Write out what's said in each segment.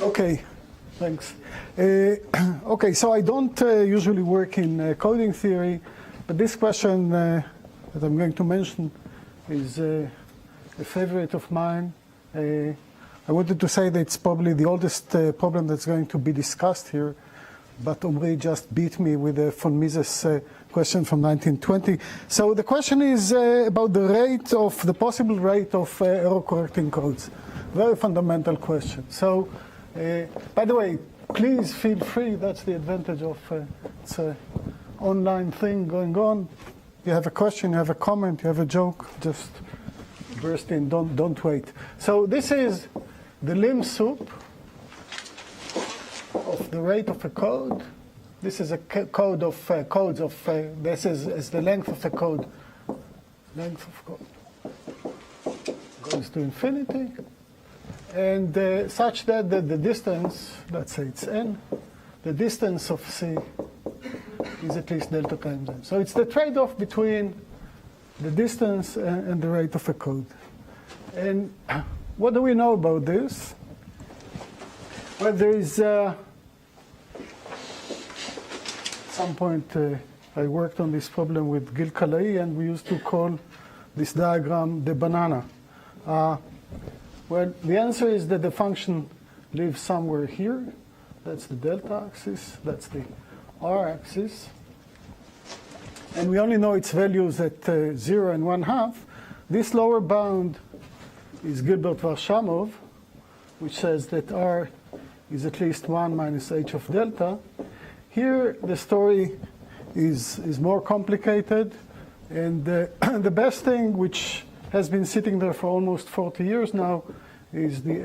Okay, thanks. Okay, so I don't usually work in coding theory, but this question that I'm going to mention is a favorite of mine. I wanted to say that it's probably the oldest problem that's going to be discussed here, but Omri just beat me with a von Mises question from 1920. So the question is about the possible rate of error correcting codes. Very fundamental question. So, by the way, please feel free. That's the advantage of it's an online thing going on. You have a question, you have a comment, you have a joke, just burst in. Don't wait. So this is the lim sup of the rate of a code. This is a code of codes of. This is the length of the code. Length of code goes to infinity. And such that the distance, let's say it's n, the distance of C is at least delta times n. So it's the trade-off between the distance and the rate of a code. And what do we know about this? Well, there is at some point I worked on this problem with Gil Kalai, and we used to call this diagram the banana. Well, the answer is that the function lives somewhere here. That's the delta axis. That's the r-axis. And we only know its values at 0 and 1/2. This lower bound is Gilbert-Varshamov, which says that r is at least 1 minus h of delta. Here, the story is more complicated. And the best thing, which has been sitting there for almost 40 years now, is the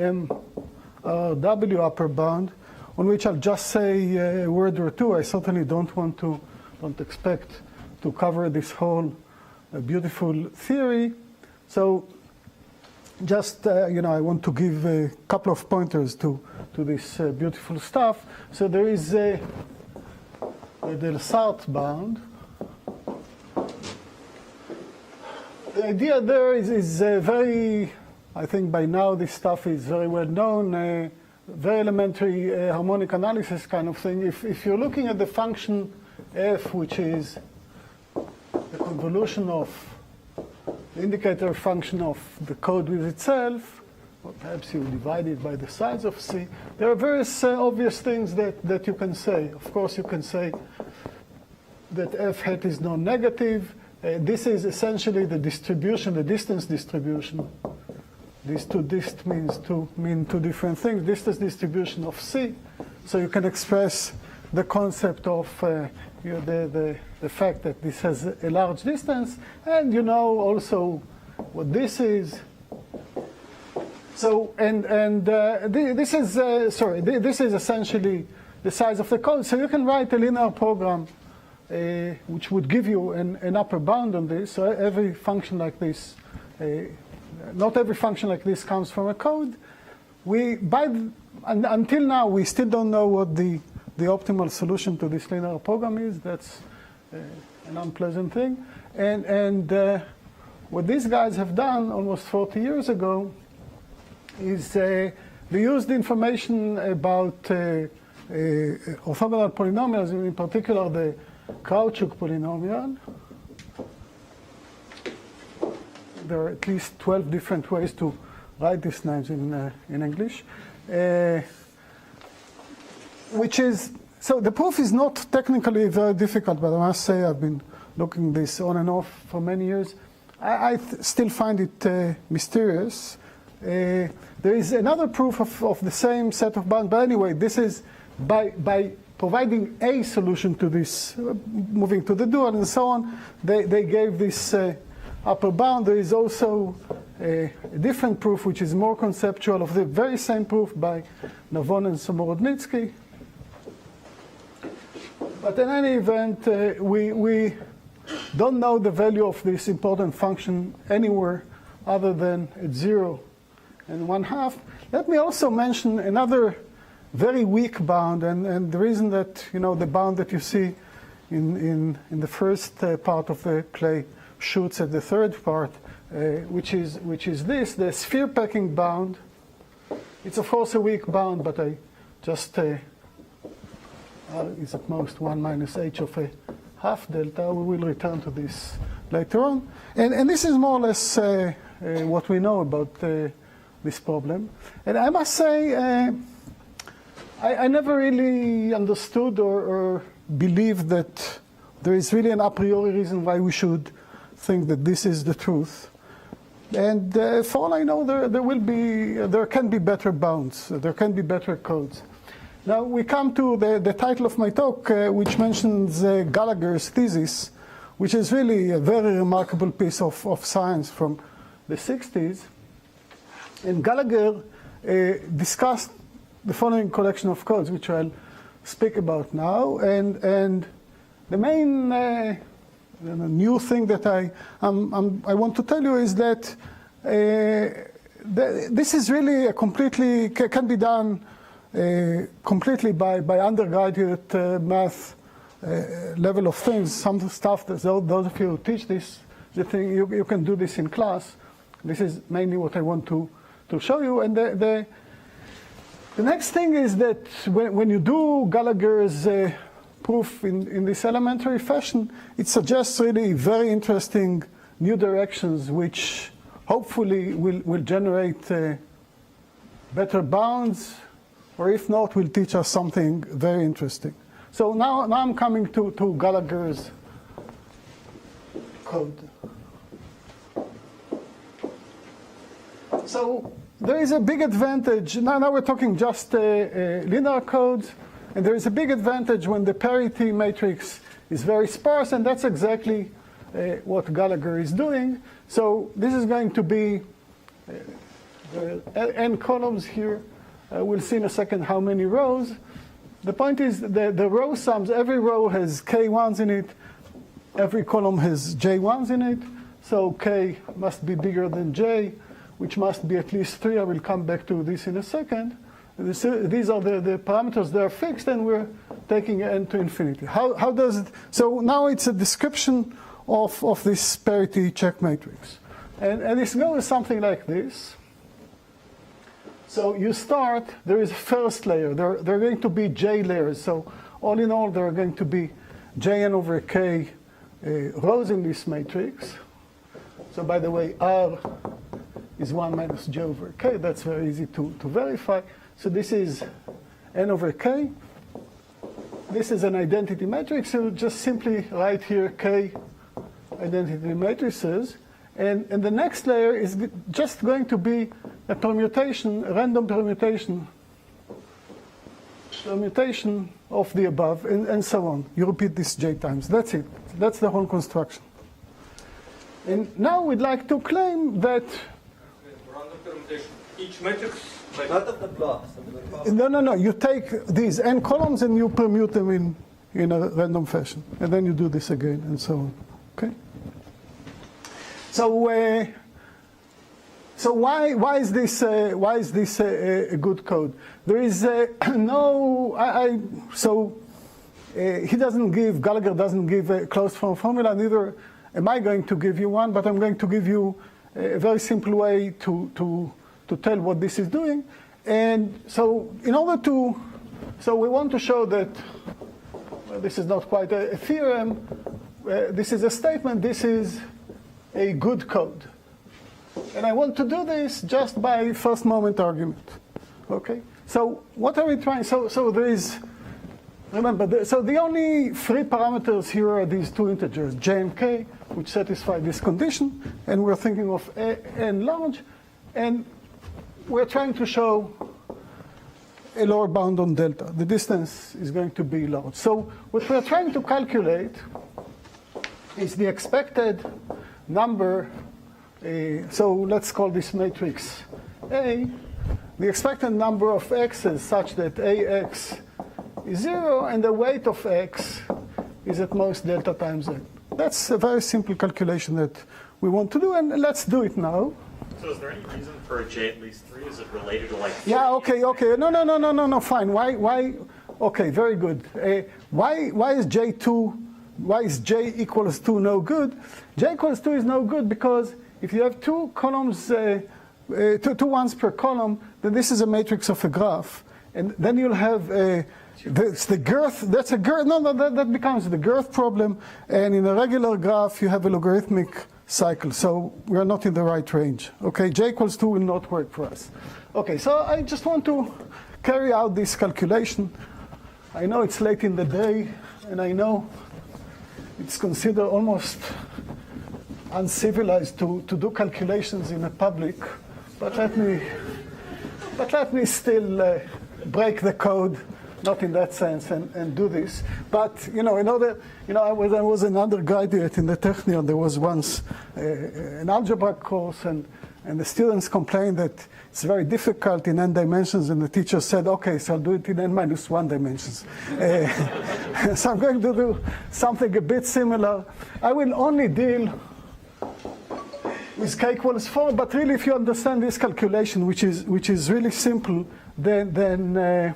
MRW upper bound, on which I'll just say a word or two. I certainly don't expect to cover this whole beautiful theory. So just, I want to give a couple of pointers to this beautiful stuff. So there is the Delsart bound. The idea there is very, I think by now this stuff is very well known, very elementary harmonic analysis kind of thing. If you're looking at the function f, which is the convolution of the indicator function of the code with itself, or perhaps you divide it by the size of C, there are various obvious things that you can say. Of course, you can say that f hat is non-negative. This is essentially the distribution, the distance distribution. These two dist mean two different things. Distance distribution of C. So you can express the concept of the fact that this has a large distance, and you know also what this is. So this is this is essentially the size of the code. So you can write a linear program which would give you an upper bound on this. So every function like this, not every function like this comes from a code. Until now, we still don't know what the optimal solution to this linear program is. That's an unpleasant thing. And what these guys have done almost 40 years ago is they used information about orthogonal polynomials, in particular the Krautchuk polynomial. There are at least 12 different ways to write these names in English. Which is, so the proof is not technically very difficult, but I must say I've been looking this on and off for many years. I still find it mysterious. There is another proof of the same set of bounds, but anyway, this is by providing a solution to this, moving to the dual and so on, they gave this upper bound. There is also a different proof, which is more conceptual, of the very same proof by Navon and Samorodnitsky. But in any event, we don't know the value of this important function anywhere other than at 0 and 1/2. Let me also mention another very weak bound, and the reason that, the bound that you see in the first part of the play shoots at the third part, which is this, the sphere packing bound, It's of course a weak bound, but I just is at most 1 minus h of a half delta. We will return to this later on. And this is more or less what we know about this problem. And I must say, I never really understood or believed that there is really an a priori reason why we should think that this is the truth. And for all I know, there can be better bounds. There can be better codes. Now we come to the title of my talk, which mentions Gallager's thesis, which is really a very remarkable piece of science from the 60s. And Gallager discussed the following collection of codes, which I'll speak about now. And the main new thing that I want to tell you is that this is really can be done completely by undergraduate math level of things. Some stuff that those of you who teach this, you can do this in class. This is mainly what I want to show you. And the next thing is that when you do Gallager's proof in this elementary fashion, it suggests really very interesting new directions, which hopefully will generate better bounds, or if not, will teach us something very interesting. So now I'm coming to Gallager's code. So there is a big advantage. Now we're talking just linear codes. And there is a big advantage when the parity matrix is very sparse, and that's exactly what Gallager is doing. So this is going to be n columns here. We'll see in a second how many rows. The point is the row sums, every row has k1s in it. Every column has j1s in it. So k must be bigger than j, which must be at least 3. I will come back to this in a second. These are the parameters that are fixed, and we're taking n to infinity. How does it? So now it's a description of this parity check matrix. And this goes something like this. So you start, there is a first layer. There are going to be j layers. So all in all, there are going to be jn over k rows in this matrix. So by the way, R is 1 minus j over k. That's very easy to verify. So this is n over k. This is an identity matrix. So just simply write here k identity matrices. And the next layer is just going to be a permutation, a random permutation of the above, and so on. You repeat this j times. That's it. That's the whole construction. And now we'd like to claim that random permutation. Each matrix. Not of the blocks. No. You take these n columns and you permute them in a random fashion, and then you do this again, and so on. Okay. So why is this a good code? There is Gallager doesn't give a closed form formula. Neither am I going to give you one, but I'm going to give you a very simple way to tell what this is doing. And so we want to show that this is not quite a theorem. This is a statement. This is a good code. And I want to do this just by first moment argument. Okay? So what are we trying? So there is, remember, so the only three parameters here are these two integers, j and k, which satisfy this condition. And we're thinking of n large. And we're trying to show a lower bound on delta. The distance is going to be large. So what we're trying to calculate is the expected number. So let's call this matrix A. The expected number of x's such that ax is 0, and the weight of x is at most delta times n. That's a very simple calculation that we want to do, and let's do it now. So is there any reason for a j at least 3? Is it related to like 3? Yeah, okay. No, fine. Why? Okay, very good. Why is j2, why is j equals 2 no good? J equals 2 is no good because if you have two columns two ones per column, then this is a matrix of a graph. And then you'll have that's the girth, that's a girth, that becomes the girth problem. And in a regular graph, you have a logarithmic cycle. So we're not in the right range. Okay, j equals 2 will not work for us. Okay, so I just want to carry out this calculation. I know it's late in the day, and I know it's considered almost uncivilized to do calculations in a public, but let me still break the code, not in that sense, and do this. But I was an undergraduate in the Technion. There was once an algebra course, and the students complained that it's very difficult in n dimensions, and the teacher said, okay, so I'll do it in n-1 dimensions. So I'm going to do something a bit similar. I will only deal with k equals 4, but really if you understand this calculation, which is really simple, then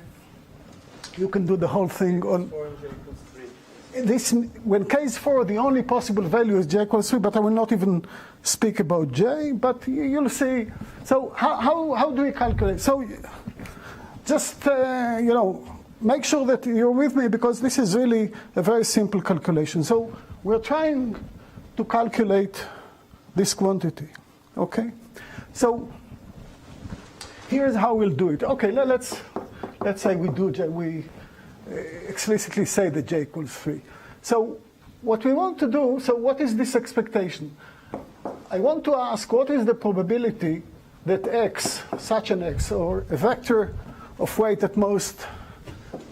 you can do the whole thing on this. When k is 4, the only possible value is j equals 3, but I will not even speak about j, but you'll see. So how do we calculate? So just make sure that you're with me, because this is really a very simple calculation. So we're trying to calculate this quantity, okay? So here's how we'll do it. Okay, let's say we explicitly say that j equals 3. So what we want to do, so what is this expectation? I want to ask, what is the probability that x, such an x, or a vector of weight at most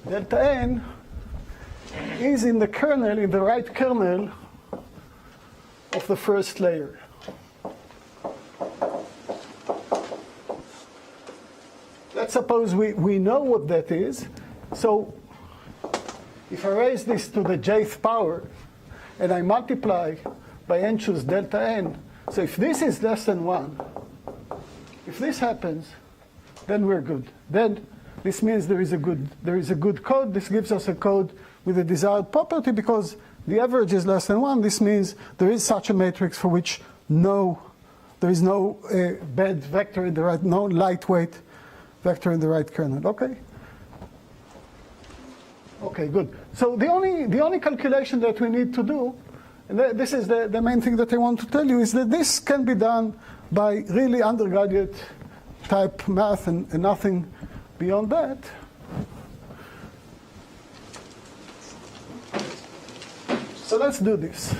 delta n, is in the kernel, in the right kernel of the first layer? Let's suppose we know what that is. So if I raise this to the jth power and I multiply by n choose delta n, so if this is less than 1, if this happens, then we're good. Then this means there is a good code. This gives us a code with a desired property, because the average is less than 1. This means there is such a matrix for which there is no bad vector in the right, no lightweight vector in the right kernel. Okay? Okay, good. So the only calculation that we need to do, and this is the main thing that I want to tell you, is that this can be done by really undergraduate type math and nothing beyond that. So let's do this.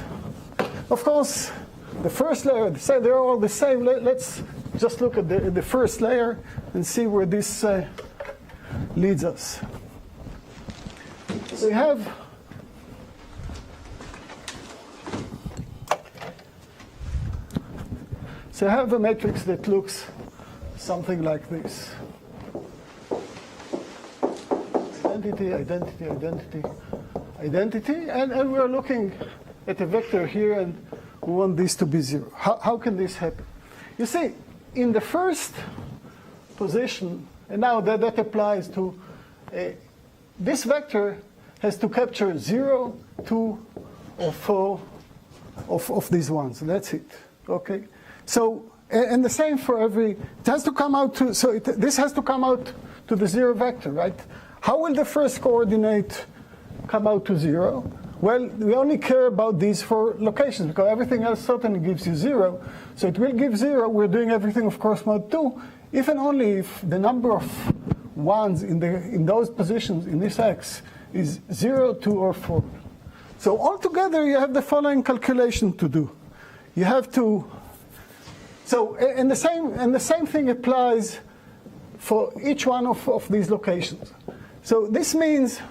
Of course, the first layer, they're all the same. Let's just look at the first layer and see where this leads us. So we have a matrix that looks something like this. Identity, identity, identity, identity, and we're looking at a vector here, and we want this to be 0. How can this happen? You see, in the first position, and now that applies to this vector has to capture 0, 2, or 4 of these ones. That's it. Okay. So, and the same for every. It has to come out to. So this has to come out to the 0 vector, right? How will the first coordinate come out to 0? Well, we only care about these 4 locations, because everything else certainly gives you 0. So it will give 0. We're doing everything, of course, mode 2, if and only if the number of ones in those positions in this x is 0, 2, or 4. So altogether, you have the following calculation to do. You have to. So and the same thing applies for each one of these locations. So this means,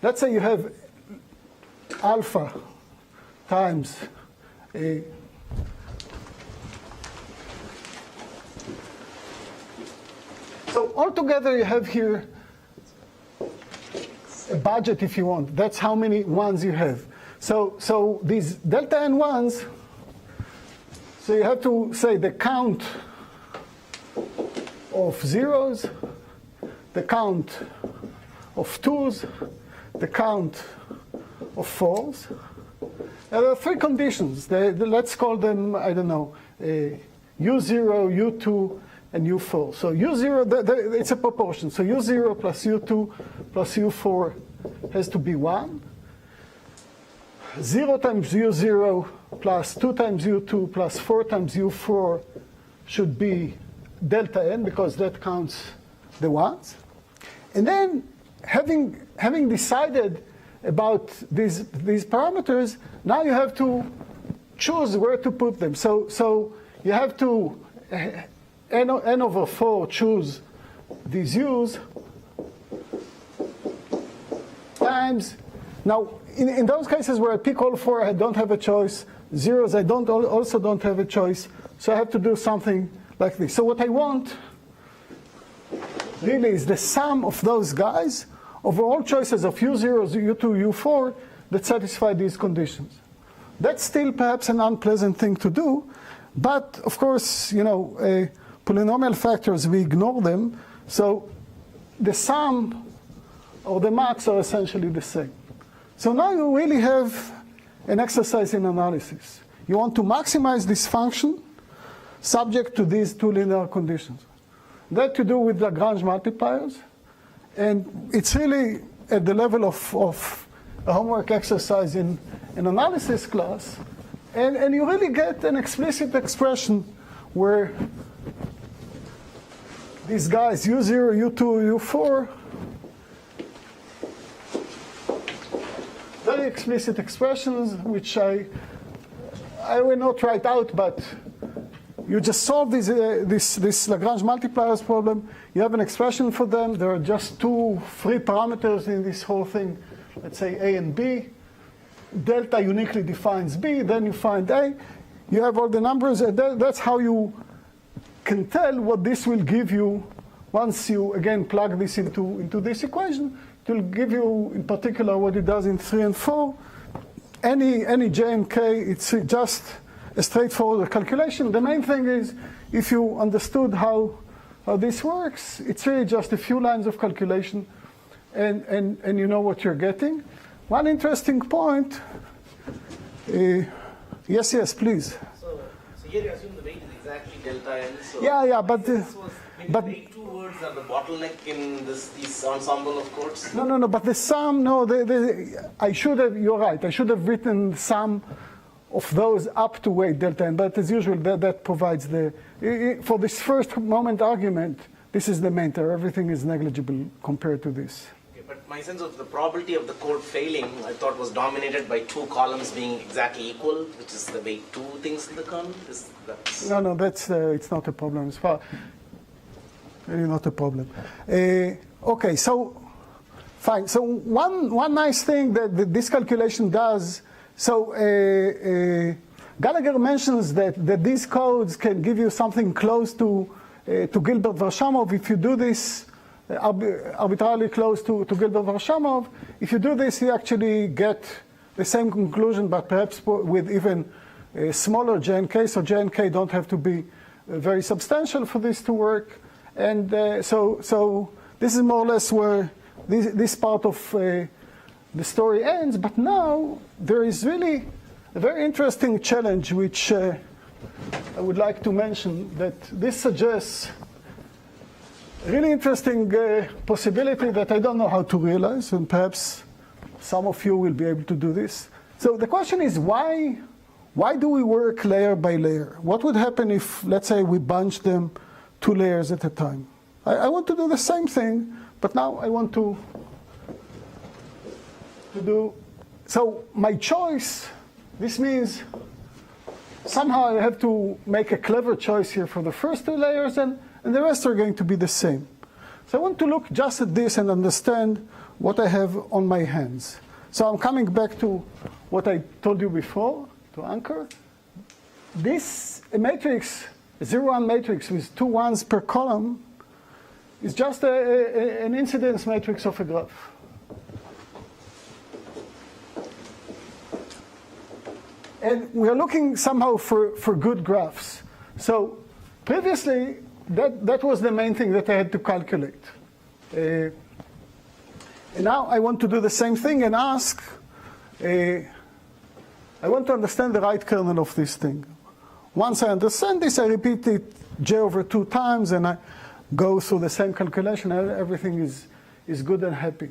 let's say you have alpha times a. So altogether, you have here a budget, if you want. That's how many ones you have. So these delta n ones, so you have to say the count of zeros, the count of twos, the count of fours. There are 3 conditions. Let's call them, I don't know, U0, U2, and U4. So U0, it's a proportion. So U0 plus U2 plus U4 has to be 1. 0 times U0 plus 2 times U2 plus 4 times U4 should be delta n, because that counts the ones. And then, having decided about these parameters, now you have to choose where to put them. So you have to, n over 4, choose these u's, times, now in those cases where I pick all 4, I don't have a choice. Zeros, I also don't have a choice. So I have to do something like this. So what I want really is the sum of those guys over all choices of U0, U2, U4 that satisfy these conditions. That's still perhaps an unpleasant thing to do, but of course, polynomial factors, we ignore them. So the sum or the max are essentially the same. So now you really have an exercise in analysis. You want to maximize this function subject to these two linear conditions. That to do with Lagrange multipliers. And it's really at the level of a homework exercise in an analysis class. And you really get an explicit expression where these guys, U0, U2, U4, very explicit expressions, which I will not write out, but you just solve this Lagrange multipliers problem. You have an expression for them. There are just two free parameters in this whole thing. Let's say A and B. Delta uniquely defines B. Then you find A. You have all the numbers. And that's how you can tell what this will give you once you, again, plug this into this equation. It will give you, in particular, what it does in 3 and 4. Any J and K, it's just a straightforward calculation. The main thing is, if you understood how this works, it's really just a few lines of calculation, and you know what you're getting. One interesting point. Yes, please. So here you assume the weight is exactly delta n. So Yeah, but weight two words are the bottleneck in this ensemble of chords. No. But the sum, no. I should have. You're right. I should have written the sum of those up to weight delta n. But as usual, that provides the for this first moment argument. This is the main term. Everything is negligible compared to this. But my sense of the probability of the chord failing, I thought, was dominated by two columns being exactly equal, which is the way two things in the kernel. No, that's it's not a problem. It's really not a problem. Okay, so fine. So one nice thing that this calculation does. So Gallager mentions that these codes can give you something close to Gilbert-Varshamov if you do this. Arbitrarily close to Gilbert-Varshamov. If you do this, you actually get the same conclusion, but perhaps with even smaller J and K. So J and K don't have to be very substantial for this to work. And so this is more or less where this part of the story ends. But now there is really a very interesting challenge, which I would like to mention, that this suggests really interesting possibility that I don't know how to realize, and perhaps some of you will be able to do this. So the question is, why do we work layer by layer? What would happen if, let's say, we bunch them 2 layers at a time? I want to do the same thing, but now I want to do, so my choice, this means somehow I have to make a clever choice here for the first 2 layers, and the rest are going to be the same. So I want to look just at this and understand what I have on my hands. So I'm coming back to what I told you before, to anchor. This matrix, a 0-1 matrix with 2 ones per column, is just an incidence matrix of a graph. And we're looking somehow for good graphs. So previously, that was the main thing that I had to calculate. And now I want to do the same thing and ask, I want to understand the right kernel of this thing. once I understand this, I repeat it j over 2 times, and I go through the same calculation, and everything is good and happy.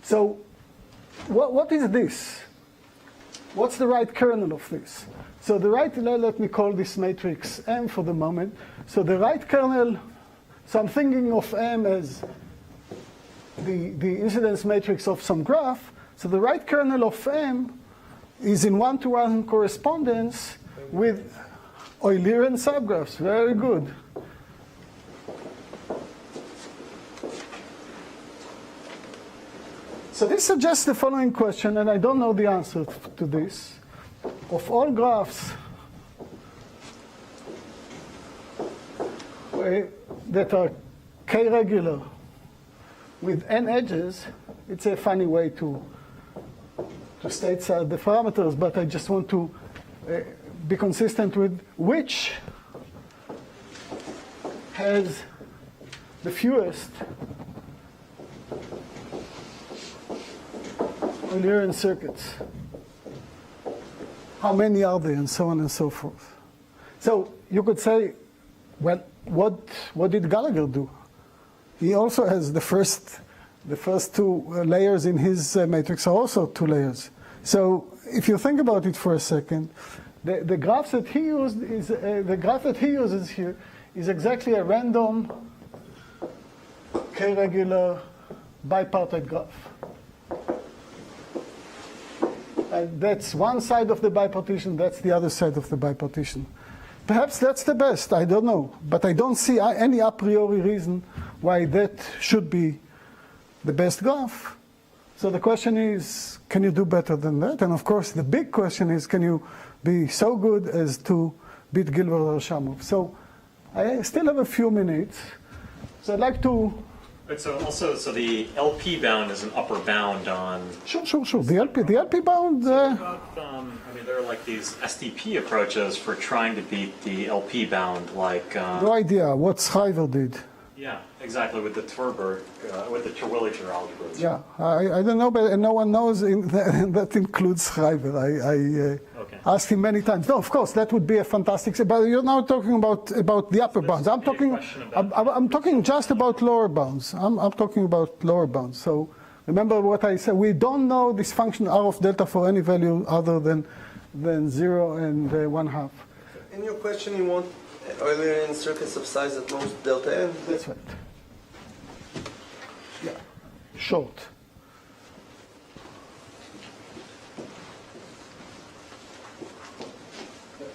So what is this? What's the right kernel of this? So the right, let me call this matrix M for the moment. So the right kernel, so I'm thinking of M as the incidence matrix of some graph. So the right kernel of M is in one-to-one correspondence with Eulerian subgraphs. Very good. So this suggests the following question, and I don't know the answer to this. Of all graphs that are k-regular with n edges, it's a funny way to state the parameters, but I just want to be consistent with which has the fewest Eulerian circuits. How many are there, and so on and so forth. So you could say, well, what did Gallager do? He also has the first 2 layers in his matrix are also 2 layers. So if you think about it for a second, the graph that he used is the graph that he uses here is exactly a random k-regular bipartite graph. And that's one side of the bipartition, that's the other side of the bipartition. Perhaps that's the best, I don't know. But I don't see any a priori reason why that should be the best graph. So the question is, can you do better than that? And of course, the big question is, can you be so good as to beat Gilbert or Shamov? So I still have a few minutes. So I'd like to... But so the LP bound is an upper bound on... Sure. The LP bound... I mean, there are like these STP approaches for trying to beat the LP bound, like... no idea what Schreiber did. Yeah, exactly, with the Terwilliger algebras. Yeah, I don't know, but no one knows that includes Schreiber. I asked him many times. No, of course, that would be a fantastic... But you're now talking about the upper bounds. I'm talking just about lower bounds. I'm talking about lower bounds. So remember what I said. We don't know this function R of delta for any value other than 0 and 1/2. In your question, you want Eulerian circuits of size at most delta n? That's right. Yeah, short.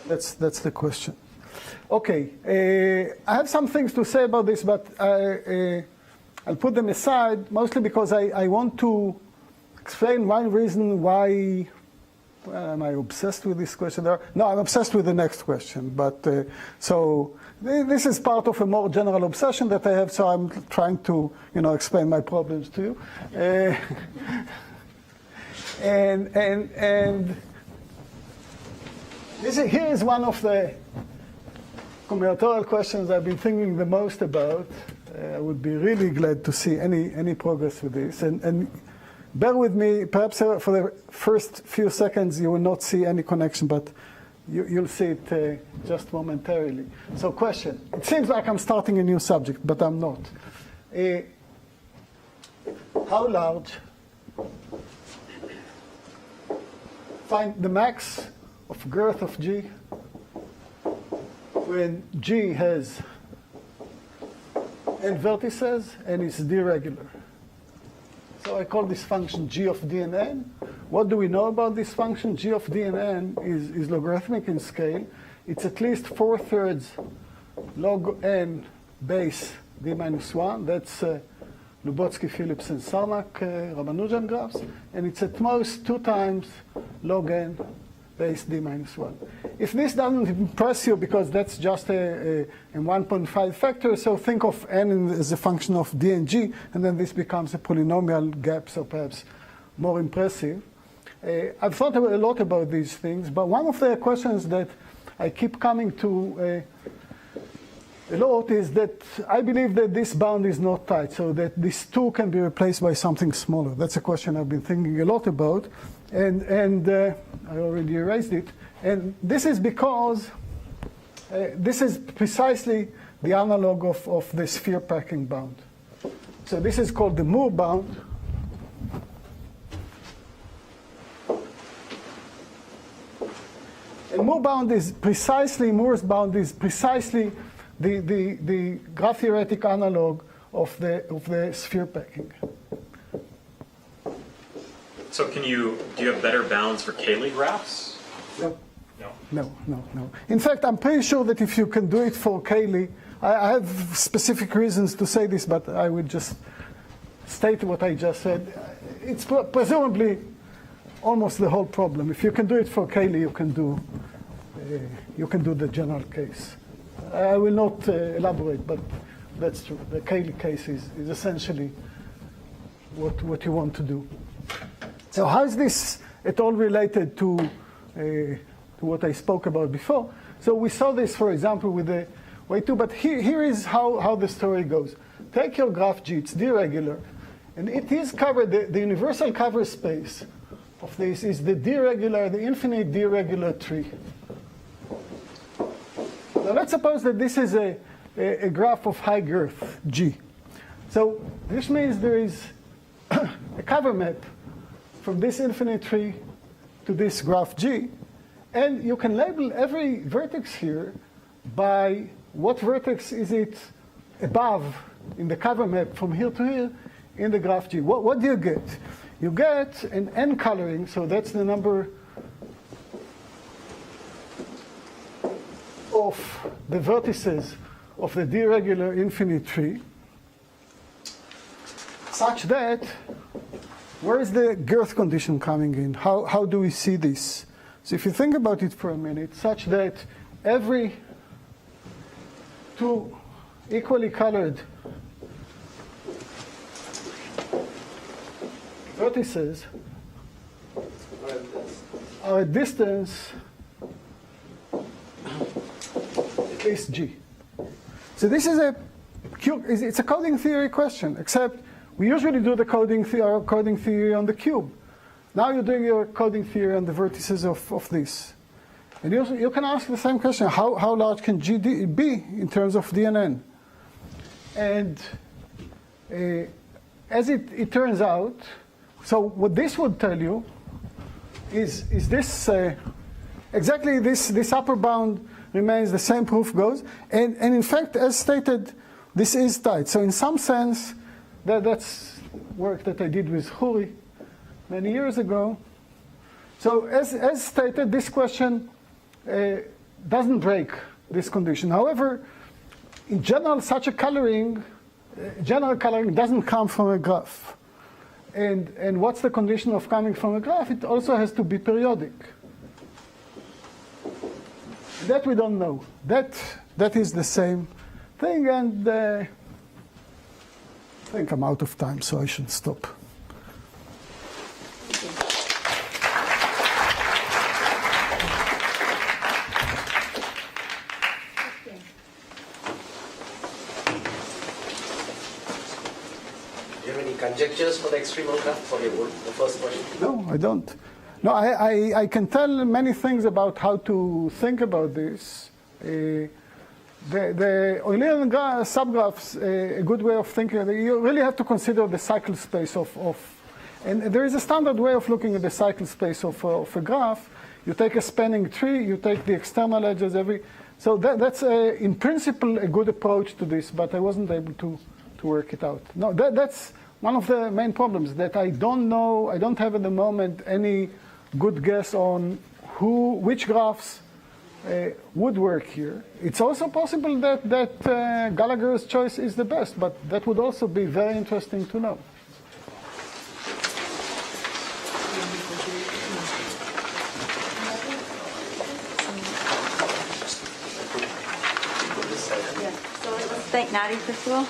That's the question. Okay, I have some things to say about this, but I'll put them aside, mostly because I want to explain one reason why. Am I obsessed with this question? No, I'm obsessed with the next question. But so this is part of a more general obsession that I have. So I'm trying to, explain my problems to you. And here is one of the combinatorial questions I've been thinking the most about. I would be really glad to see any progress with this. And bear with me, perhaps for the first few seconds you will not see any connection, but you'll see it just momentarily. So question, it seems like I'm starting a new subject, but I'm not. How large, find the max of girth of G when G has n vertices and is d-regular. So I call this function g of d and n. What do we know about this function? G of d and n is logarithmic in scale. It's at least 4/3 log n base d minus 1. That's Lubotsky, Phillips, and Sarnak Ramanujan graphs. And it's at most 2 times log n base d minus 1. If this doesn't impress you, because that's just a 1.5 factor, so think of n as a function of d and g, and then this becomes a polynomial gap, so perhaps more impressive. I've thought a lot about these things, but one of the questions that I keep coming to a lot is that I believe that this bound is not tight, so that this 2 can be replaced by something smaller. That's a question I've been thinking a lot about, and I already erased it. And this is because This is precisely the analog of the sphere packing bound. So this is called the Moore bound. And Moore's bound is precisely the graph theoretic analog of the sphere packing. So do you have better bounds for Cayley graphs? No. No. No. In fact, I'm pretty sure that if you can do it for Cayley, I have specific reasons to say this, but I will just state what I just said. It's presumably almost the whole problem. If you can do it for Cayley, you can do the general case. I will not elaborate, but that's true. The Cayley case is essentially what you want to do. So how is this at all related to what I spoke about before? So we saw this, for example, with the way 2, but here is how the story goes. Take your graph G, it's deregular, and it is covered, the universal cover space of this is the infinite deregular tree. Now let's suppose that this is a graph of high girth, G. So this means there is a cover map from this infinite tree to this graph G, and you can label every vertex here by what vertex is it above in the cover map from here to here in the graph G. What do you get? You get an n coloring, so that's the number of the vertices of the deregular infinite tree, such that, where is the girth condition coming in? How do we see this? So if you think about it for a minute, such that every two equally colored vertices are at distance at least G. So this is it's a coding theory question, except we usually do the coding theory on the cube. Now you're doing your coding theory on the vertices of this. And you can ask the same question, how large can G be in terms of DNN? And as it turns out, so what this would tell you is this exactly this upper bound remains, the same proof goes. And in fact, as stated, this is tight. So in some sense, that's work that I did with Huri many years ago. So as stated, this question doesn't break this condition. However, in general, such a general coloring doesn't come from a graph. And what's the condition of coming from a graph? It also has to be periodic. That we don't know. That is the same thing, and I think I'm out of time, so I should stop. Do you have any conjectures for the extremal graph for the first question? No, I don't. No, I can tell many things about how to think about this. The Eulian subgraphs, a good way of thinking, you really have to consider the cycle space and there is a standard way of looking at the cycle space of a graph. You take a spanning tree, you take the external edges, so that's in principle a good approach to this, but I wasn't able to work it out. No, that's one of the main problems, that I don't know, I don't have at the moment any good guess on which graphs would work here. It's also possible that Gallager's choice is the best, but that would also be very interesting to know. Yeah. So let's thank Nati first of all.